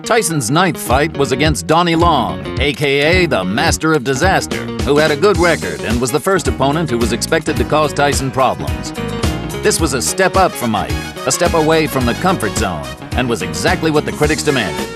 Tyson's ninth fight was against Donnie Long, a.k.a. the Master of Disaster, who had a good record and was the first opponent who was expected to cause Tyson problems. This was a step up for Mike, a step away from the comfort zone, and was exactly what the critics demanded.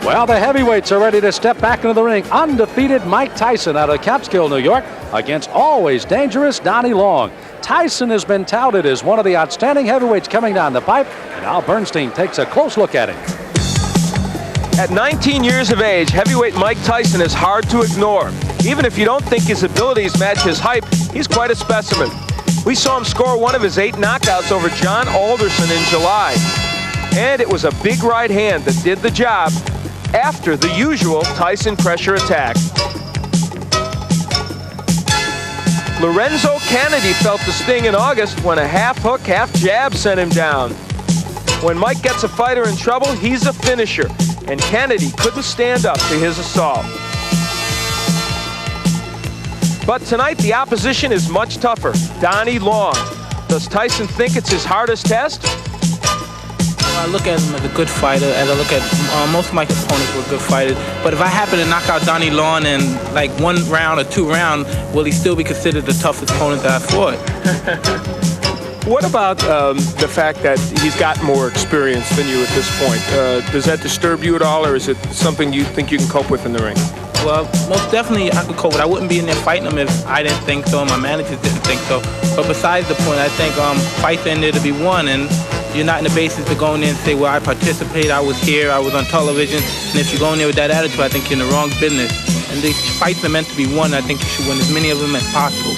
Well, the heavyweights are ready to step back into the ring. Undefeated Mike Tyson out of Catskill, New York, against always dangerous Donnie Long. Tyson has been touted as one of the outstanding heavyweights coming down the pipe, and Al Bernstein takes a close look at him. At 19 years of age, heavyweight Mike Tyson is hard to ignore. Even if you don't think his abilities match his hype, he's quite a specimen. We saw him score one of his 8 knockouts over John Alderson in July. And it was a big right hand that did the job after the usual Tyson pressure attack. Lorenzo Kennedy felt the sting in August when a half hook, half jab sent him down. When Mike gets a fighter in trouble, he's a finisher, and Kennedy couldn't stand up to his assault. But tonight, the opposition is much tougher. Donnie Long. Does Tyson think it's his hardest test? I look at him as a good fighter, as I look at most of my opponents were good fighters. But if I happen to knock out Donnie Long in like 1 round or 2 rounds, will he still be considered the toughest opponent that I fought? What about the fact that he's got more experience than you at this point? Does that disturb you at all, or is it something you think you can cope with in the ring? Well, most definitely I could cope with. I wouldn't be in there fighting him if I didn't think so and my managers didn't think so. But besides the point, I think fights in there to be won, and you're not in the basis to go in there and say, well, I participated, I was here, I was on television. And if you go in there with that attitude, I think you're in the wrong business. And these fights are meant to be won. I think you should win as many of them as possible.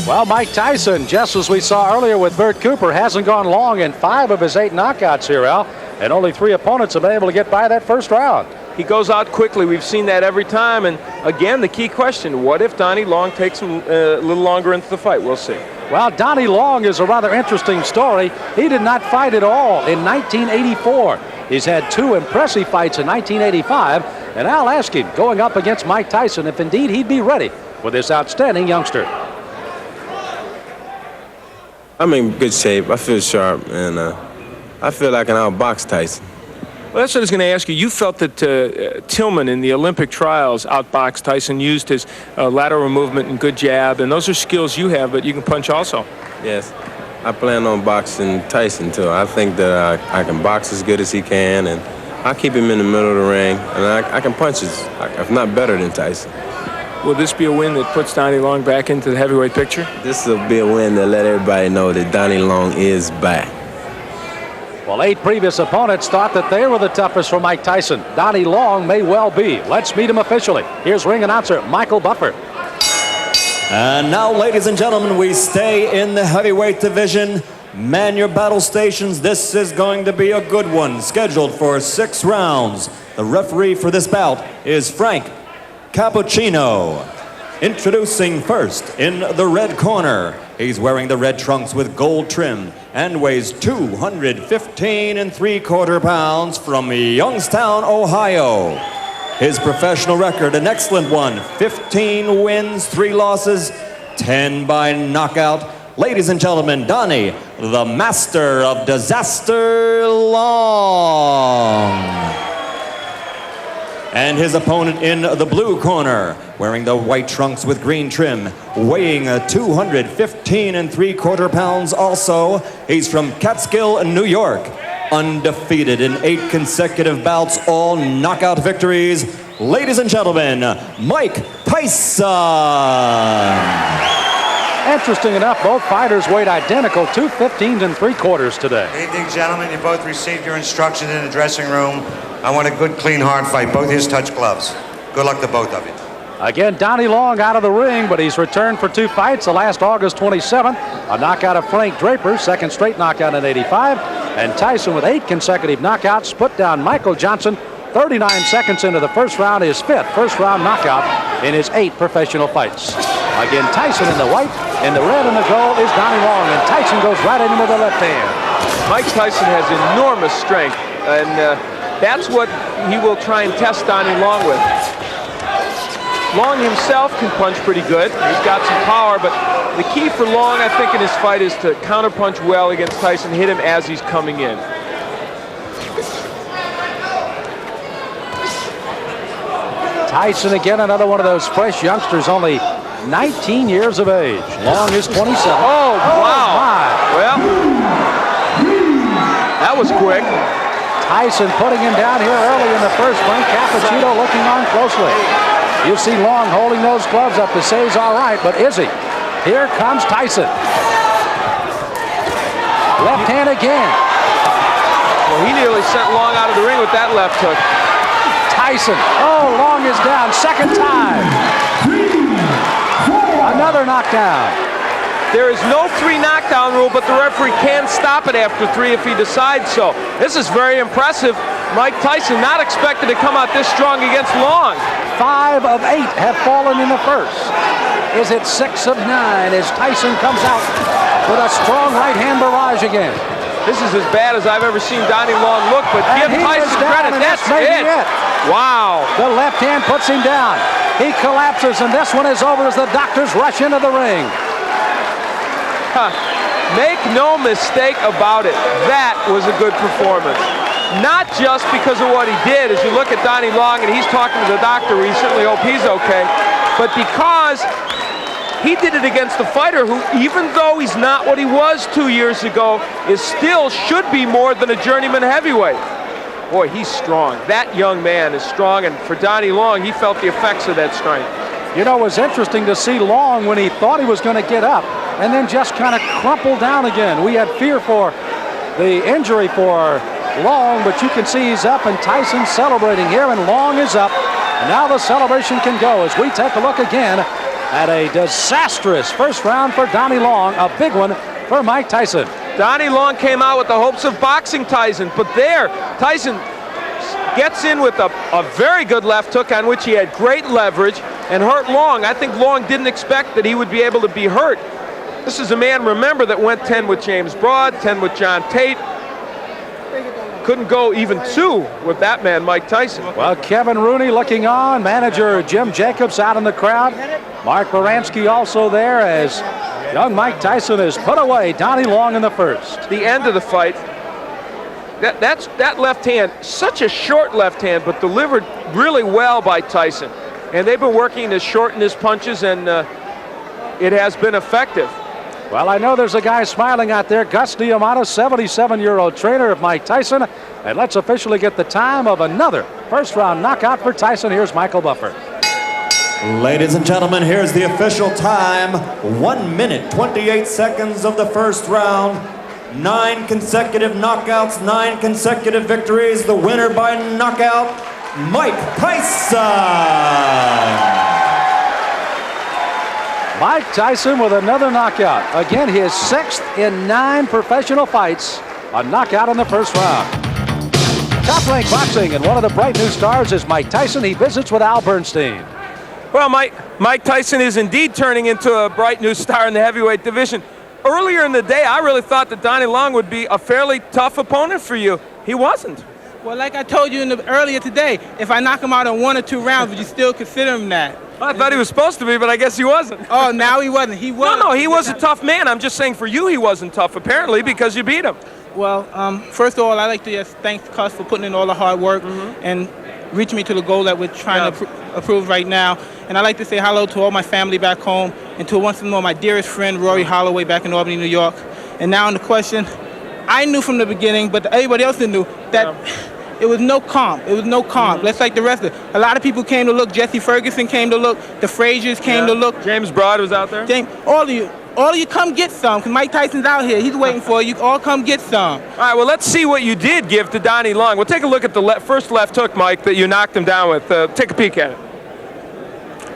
Well, Mike Tyson, just as we saw earlier with Bert Cooper, hasn't gone long in 5 of his 8 knockouts here, Al. And only 3 opponents have been able to get by that first round. He goes out quickly. We've seen that every time. And again, the key question, what if Donnie Long takes him a little longer into the fight? We'll see. Well, Donnie Long is a rather interesting story. He did not fight at all in 1984. He's had 2 impressive fights in 1985. And Al asked him, going up against Mike Tyson, if indeed he'd be ready for this outstanding youngster. I'm in good shape. I feel sharp, and I feel like I can outbox Tyson. Well, that's what I was going to ask you. You felt that Tillman in the Olympic trials outboxed Tyson, used his lateral movement and good jab, and those are skills you have, but you can punch also. Yes, I plan on boxing Tyson, too. I think that I can box as good as he can, and I'll keep him in the middle of the ring, and I can punch if not better than Tyson. Will this be a win that puts Donnie Long back into the heavyweight picture? This will be a win to let everybody know that Donnie Long is back. Well, 8 previous opponents thought that they were the toughest for Mike Tyson. Donnie Long may well be. Let's meet him officially. Here's ring announcer Michael Buffer. And now, ladies and gentlemen, we stay in the heavyweight division. Man your battle stations. This is going to be a good one, scheduled for 6 rounds. The referee for this bout is Frank Cappuccino. Introducing first in the red corner. He's wearing the red trunks with gold trim and weighs 215 3/4 pounds from Youngstown, Ohio. His professional record, an excellent one. 15 wins, 3 losses, 10 by knockout. Ladies and gentlemen, Donnie, the Master of Disaster Long. And his opponent in the blue corner, wearing the white trunks with green trim, weighing 215 3/4 pounds also. He's from Catskill, New York. Undefeated in 8 consecutive bouts, all knockout victories. Ladies and gentlemen, Mike Tyson. Interesting enough, both fighters weighed identical, 215 3/4 today. Good evening, gentlemen. You both received your instructions in the dressing room. I want a good, clean, hard fight. Both his touch gloves. Good luck to both of you. Again, Donnie Long out of the ring, but he's returned for 2 fights. The last August 27th, a knockout of Frank Draper, 2nd straight knockout in 85. And Tyson with 8 consecutive knockouts, put down Michael Johnson 39 seconds into the first round, his 5th first-round knockout in his 8 professional fights. Again, Tyson in the white, in the red and the gold is Donnie Long, and Tyson goes right in with the left hand. Mike Tyson has enormous strength, and that's what he will try and test Donnie Long with. Long himself can punch pretty good. He's got some power, but the key for Long, I think, in his fight is to counterpunch well against Tyson, hit him as he's coming in. Tyson again, another one of those fresh youngsters, only 19 years of age. Long is 27. Oh, wow. My. Well, that was quick. Tyson putting him down here early in the first. Frank Cappuccino looking on closely. You see Long holding those gloves up to say he's all right, but is he? Here comes Tyson. Left hand again. Well, he nearly sent Long out of the ring with that left hook. Tyson. Oh, Long is down. Second time. Another knockdown. There is no 3 knockdown rule, but the referee can stop it after 3 if he decides so. This is very impressive. Mike Tyson not expected to come out this strong against Long. 5 of 8 have fallen in the first. Is it 6 of 9 as Tyson comes out with a strong right hand barrage again? This is as bad as I've ever seen Donnie Long look, but And give Tyson credit. That's maybe it. Wow. The left hand puts him down. He collapses, and this one is over as the doctors rush into the ring. Make no mistake about it. That was a good performance. Not just because of what he did, as you look at Donnie Long and he's talking to the doctor, we certainly hope he's okay, but because he did it against a fighter who, even though he's not what he was 2 years ago, is still should be more than a journeyman heavyweight. Boy, he's strong. That young man is strong, and for Donnie Long, he felt the effects of that strength. You know, it was interesting to see Long when he thought he was going to get up and then just kind of crumple down again. We had fear for the injury for Long, but you can see he's up, and Tyson's celebrating here, and Long is up. And now the celebration can go as we take a look again at a disastrous first round for Donnie Long, a big one for Mike Tyson. Donnie Long came out with the hopes of boxing Tyson, but there, Tyson gets in with a very good left hook on which he had great leverage and hurt Long. I think Long didn't expect that he would be able to be hurt. This is a man, remember, that went 10 with James Broad, 10 with John Tate. Couldn't go even 2 with that man, Mike Tyson. Well, Kevin Rooney looking on, manager Jim Jacobs out in the crowd. Mark Baranski also there as young Mike Tyson has put away Donnie Long in the first. The end of the fight, that left hand, such a short left hand, but delivered really well by Tyson. And they've been working to shorten his punches, and it has been effective. Well, I know there's a guy smiling out there, Gus Diamato, 77-year-old trainer of Mike Tyson. And let's officially get the time of another first-round knockout for Tyson. Here's Michael Buffer. Ladies and gentlemen, here's the official time. 1 minute, 28 seconds of the first round. 9 consecutive knockouts, 9 consecutive victories. The winner by knockout, Mike Tyson. Mike Tyson with another knockout. Again, his 6th in 9 professional fights. A knockout in the first round. Top Rank Boxing, and one of the bright new stars is Mike Tyson. He visits with Al Bernstein. Well, Mike Tyson is indeed turning into a bright new star in the heavyweight division. Earlier in the day, I really thought that Donnie Long would be a fairly tough opponent for you. He wasn't. Well, like I told you earlier today, if I knock him out in 1 or 2 rounds, would you still consider him that? I thought he was supposed to be, but I guess he wasn't. Oh, now he wasn't. He was. No, he was a tough man. I'm just saying for you he wasn't tough, apparently, because you beat him. Well, first of all, I'd like to just thank Cus for putting in all the hard work and reaching me to the goal that we're trying to approve right now. And I'd like to say hello to all my family back home and to once more my dearest friend, Rory Holloway, back in Albany, New York. And now on the question, I knew from the beginning, but everybody else knew, that it was no comp. It was no comp. Let's like the rest of it. A lot of people came to look. Jesse Ferguson came to look. The Fraziers came to look. James Broad was out there. All of you come get some, because Mike Tyson's out here. He's waiting for you. All come get some. All right, well, let's see what you did give to Donnie Long. We'll take a look at the first left hook, Mike, that you knocked him down with. Take a peek at it.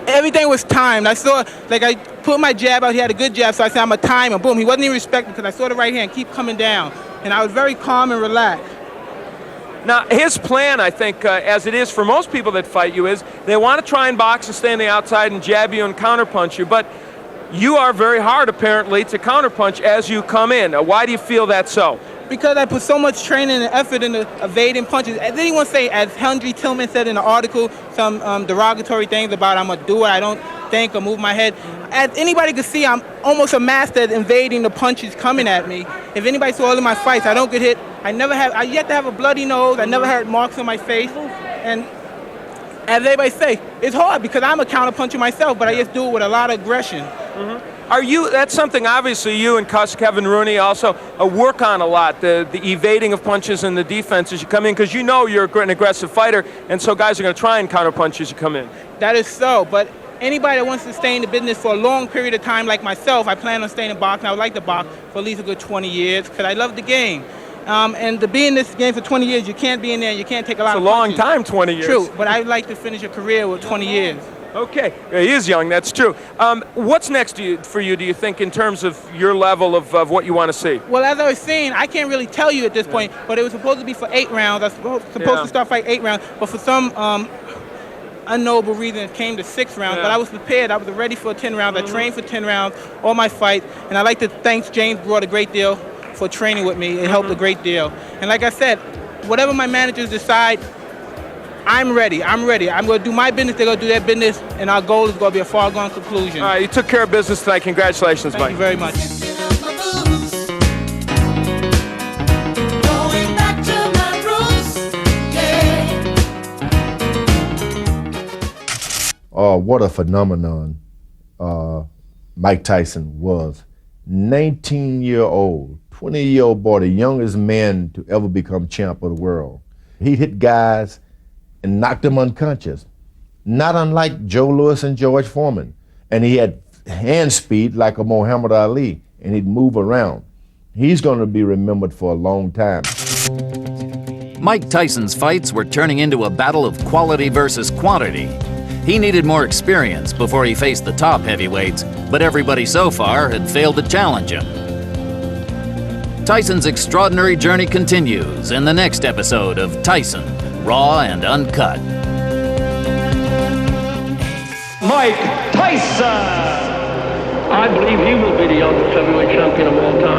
Everything was timed. I saw, I put my jab out. He had a good jab, so I said, I'm going to time him. Boom. He wasn't even respecting because I saw the right hand keep coming down. And I was very calm and relaxed. Now, his plan, I think, as it is for most people that fight you, is they want to try and box and stay on the outside and jab you and counterpunch you. But you are very hard, apparently, to counterpunch as you come in. Why do you feel that's so? Because I put so much training and effort into evading punches. As anyone say, as Henry Tillman said in the article, some derogatory things about I'm a doer, I don't think or move my head. As anybody can see, I'm almost a master at invading the punches coming at me. If anybody saw all of my fights, I don't get hit. I yet to have a bloody nose. I never had marks on my face. And as everybody say, it's hard because I'm a counterpuncher myself, but I just do it with a lot of aggression. That's something obviously you and Kevin Rooney also work on a lot, the evading of punches and the defense as you come in, because you know you're an aggressive fighter, and so guys are going to try and counterpunch as you come in. That is so, but anybody that wants to stay in the business for a long period of time like myself, I plan on staying in boxing. I would like to box for at least a good 20 years because I love the game. And to be in this game for 20 years, you can't be in there, you can't take a lot of punches. It's a long time, 20 years. True, but I'd like to finish a career with 20 years. Okay, he is young, that's true. What's next for you, do you think, in terms of your level of what you want to see? Well, as I was saying, I can't really tell you at this point, but it was supposed to be for 8 rounds. I was supposed to start fighting 8 rounds, but for some unknowable reason, it came to 6 rounds. But I was prepared. I was ready for 10 rounds. I trained for 10 rounds, all my fights, and I'd like to thank James Broad a great deal for training with me. It helped a great deal. And like I said, whatever my managers decide, I'm ready. I'm going to do my business. They're going to do their business. And our goal is going to be a far-gone conclusion. All right, you took care of business tonight. Congratulations, Mike. Thank you very much. What a phenomenon Mike Tyson was. 19-year-old, 20-year-old boy, the youngest man to ever become champ of the world. He hit guys and knocked them unconscious, not unlike Joe Louis and George Foreman. And he had hand speed like a Muhammad Ali, and he'd move around. He's going to be remembered for a long time. Mike Tyson's fights were turning into a battle of quality versus quantity. He needed more experience before he faced the top heavyweights, but everybody so far had failed to challenge him. Tyson's extraordinary journey continues in the next episode of Tyson, Raw and Uncut. Mike Tyson! I believe he will be the youngest heavyweight champion of all time.